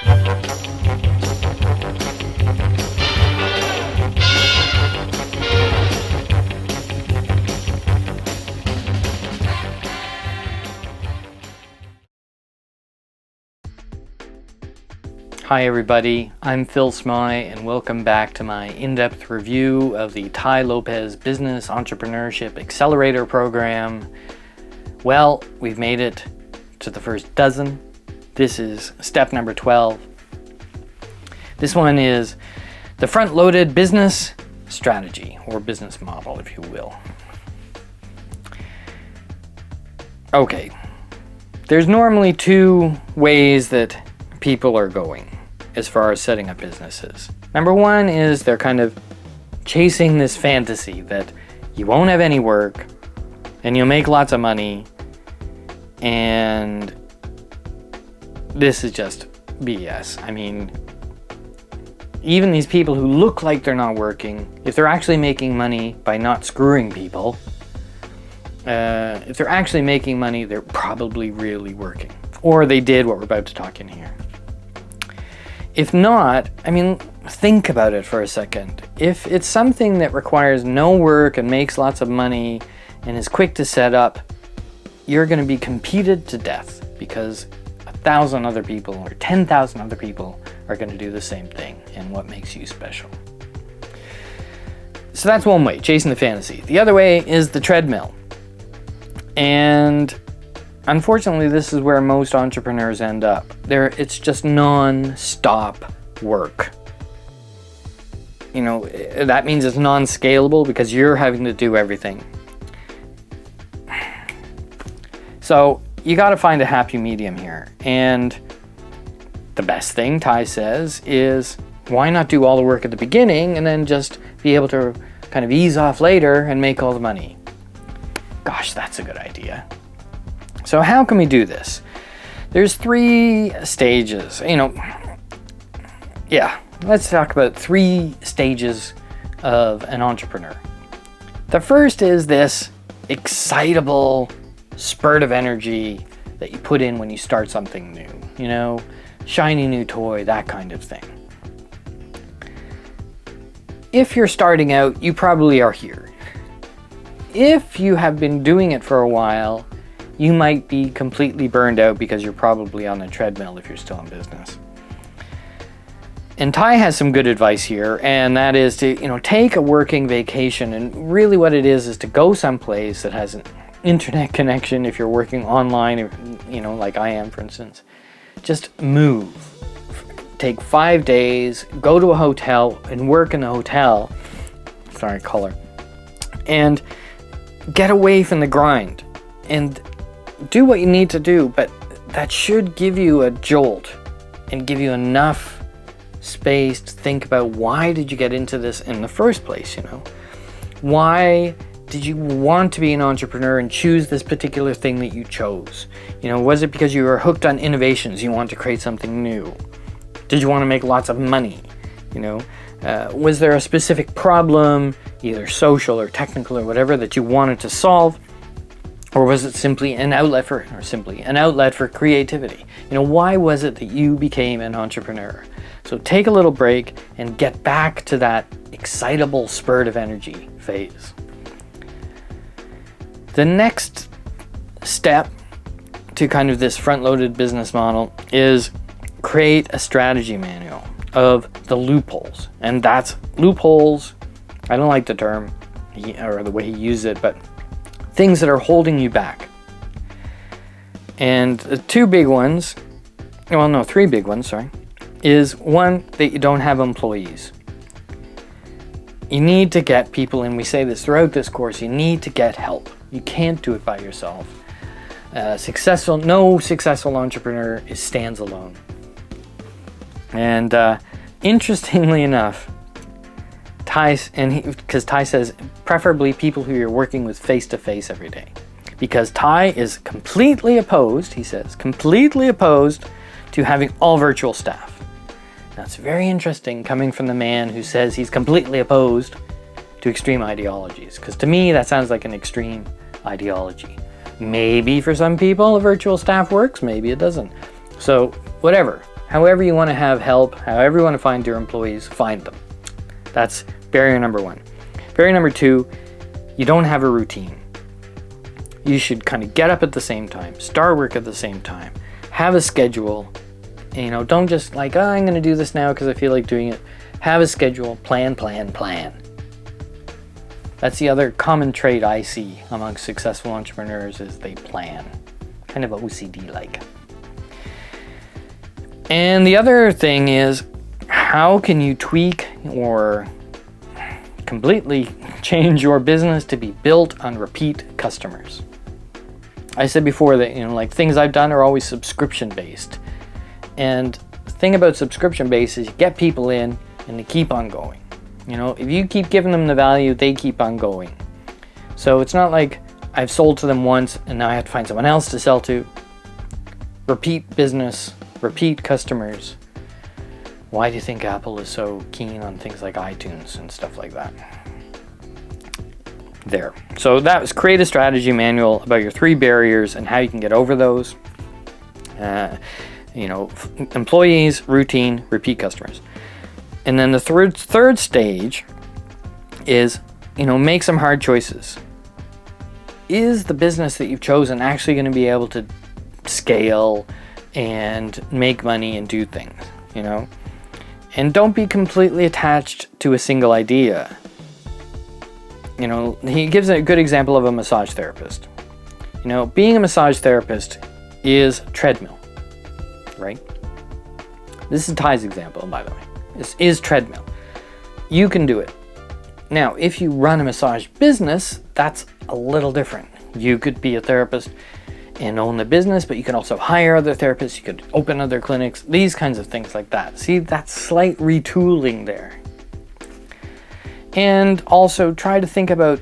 Hi everybody, I'm Phil Smy and welcome back to my in-depth review of the Tai Lopez Business Entrepreneurship Accelerator program. Well, we've made it to the first dozen. This is step number 12. This one is the front-loaded business strategy, or business model, if you will. Okay, there's normally two ways that people are going as far as setting up businesses. Number one is they're kind of chasing this fantasy that you won't have any work and you'll make lots of money, and this is just BS. I mean, even these people who look like they're not working, if they're actually making money by not screwing people, if they're actually making money, they're probably really working, or they did what we're about to talk in here. If not, I mean, think about it for a second. If it's something that requires no work and makes lots of money and is quick to set up, you're going to be competed to death because 1,000 other people or 10,000 other people are going to do the same thing. And what makes you special? So that's one way, chasing the fantasy. The other way is the treadmill. And unfortunately, this is where most entrepreneurs end up. It's just non-stop work. You know, that means it's non-scalable because you're having to do everything. So you got to find a happy medium here. And the best thing, Tai says, is why not do all the work at the beginning and then just be able to kind of ease off later and make all the money? Gosh, that's a good idea. So how can we do this? There's 3 stages, let's talk about 3 stages of an entrepreneur. The first is this excitable spurt of energy that you put in when you start something new, shiny new toy, that kind of thing. If you're starting out, you probably are here. If you have been doing it for a while, you might be completely burned out because you're probably on the treadmill if you're still in business. And Tai has some good advice here, and that is to, take a working vacation. And really what it is to go someplace that has an internet connection if you're working online, like I am, for instance. Just move. Take 5 days, go to a hotel and work in the hotel. Sorry, color. And get away from the grind. And do what you need to do, but that should give you a jolt and give you enough space to think about, why did you get into this in the first place? Why did you want to be an entrepreneur and choose this particular thing that you chose? Was it because you were hooked on innovations, you want to create something new? Did you want to make lots of money? Was there a specific problem, either social or technical or whatever, that you wanted to solve? Or was it simply an outlet for creativity? Why was it that you became an entrepreneur? So take a little break and get back to that excitable spurt of energy phase. The next step to kind of this front-loaded business model is create a strategy manual of the loopholes. And that's loopholes. I don't like the term or the way he used it, but things that are holding you back. And the 3 big ones, is one, that you don't have employees. You need to get people, and we say this throughout this course, you need to get help. You can't do it by yourself. No successful entrepreneur stands alone. And interestingly enough, because Tai says preferably people who you're working with face-to-face every day. Because Tai is completely opposed to having all virtual staff. Now it's very interesting coming from the man who says he's completely opposed to extreme ideologies. Because to me that sounds like an extreme ideology. Maybe for some people a virtual staff works, maybe it doesn't. So whatever. However you want to have help, however you want to find your employees, find them. That's barrier number one. Barrier number two, you don't have a routine. You should kind of get up at the same time, start work at the same time, have a schedule. Don't just like, oh, I'm going to do this now because I feel like doing it. Have a schedule, plan. That's the other common trait I see among successful entrepreneurs is they plan, kind of OCD-like. And the other thing is, how can you tweak or completely change your business to be built on repeat customers? I said before that, things I've done are always subscription-based. And the thing about subscription-based is you get people in and they keep on going. If you keep giving them the value, they keep on going. So it's not like I've sold to them once and now I have to find someone else to sell to. Repeat business, repeat customers. Why do you think Apple is so keen on things like iTunes and stuff like that? There. So that was create a strategy manual about your 3 barriers and how you can get over those. Employees, routine, repeat customers. And then the third stage is, make some hard choices. Is the business that you've chosen actually going to be able to scale and make money and do things, And don't be completely attached to a single idea. He gives a good example of a massage therapist. Being a massage therapist is treadmill, right? This is Tai's example, by the way. This is treadmill. You can do it. Now, if you run a massage business, that's a little different. You could be a therapist and own the business, but you can also hire other therapists. You could open other clinics, these kinds of things like that. See, that's slight retooling there. And also try to think about,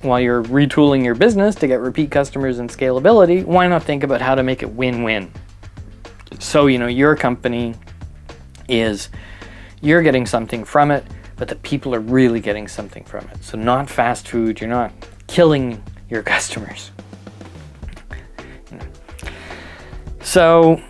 while you're retooling your business to get repeat customers and scalability, why not think about how to make it win-win? So, your company is, you're getting something from it, but the people are really getting something from it. So not fast food, you're not killing your customers. So,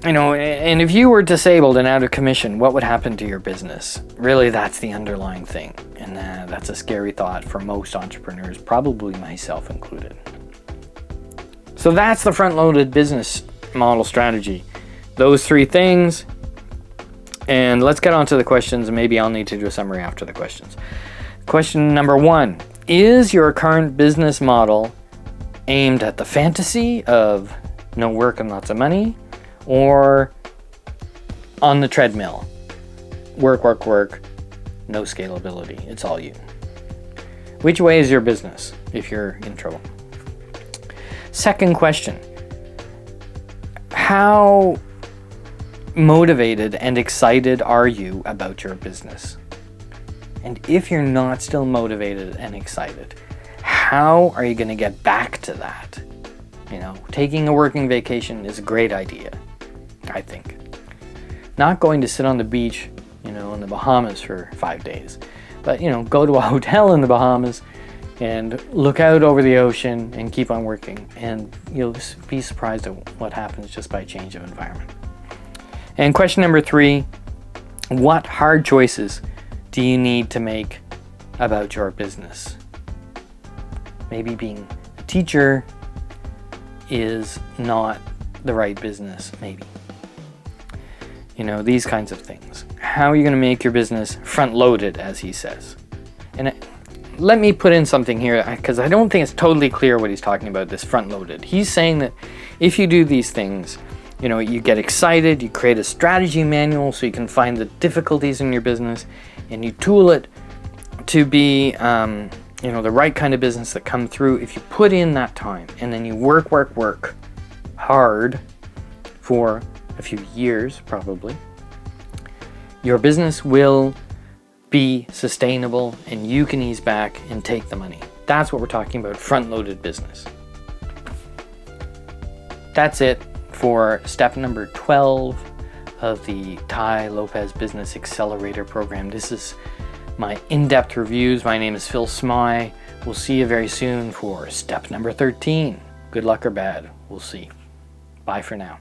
and if you were disabled and out of commission, what would happen to your business? Really, that's the underlying thing. And that's a scary thought for most entrepreneurs, probably myself included. So that's the front-loaded business model strategy. Those 3 things. And let's get on to the questions, and maybe I'll need to do a summary after the questions. Question number 1. Is your current business model aimed at the fantasy of no work and lots of money, or on the treadmill? Work, no scalability. It's all you. Which way is your business if you're in trouble? Second question. How motivated and excited are you about your business? And if you're not still motivated and excited, how are you going to get back to that? Taking a working vacation is a great idea, I think. Not going to sit on the beach, in the Bahamas for 5 days, but, go to a hotel in the Bahamas and look out over the ocean and keep on working. And you'll be surprised at what happens just by change of environment. And question number 3, what hard choices do you need to make about your business? Maybe being a teacher is not the right business, maybe. These kinds of things. How are you going to make your business front-loaded, as he says? And let me put in something here, because I don't think it's totally clear what he's talking about, this front-loaded. He's saying that if you do these things, you get excited, you create a strategy manual so you can find the difficulties in your business, and you tool it to be the right kind of business that come through. If you put in that time and then you work hard for a few years, probably, your business will be sustainable and you can ease back and take the money. That's what we're talking about, front-loaded business. That's it for step number 12 of the Tai Lopez Business Accelerator program. This is my in-depth reviews. My name is Phil Smy. We'll see you very soon for step number 13. Good luck or bad, we'll see. Bye for now.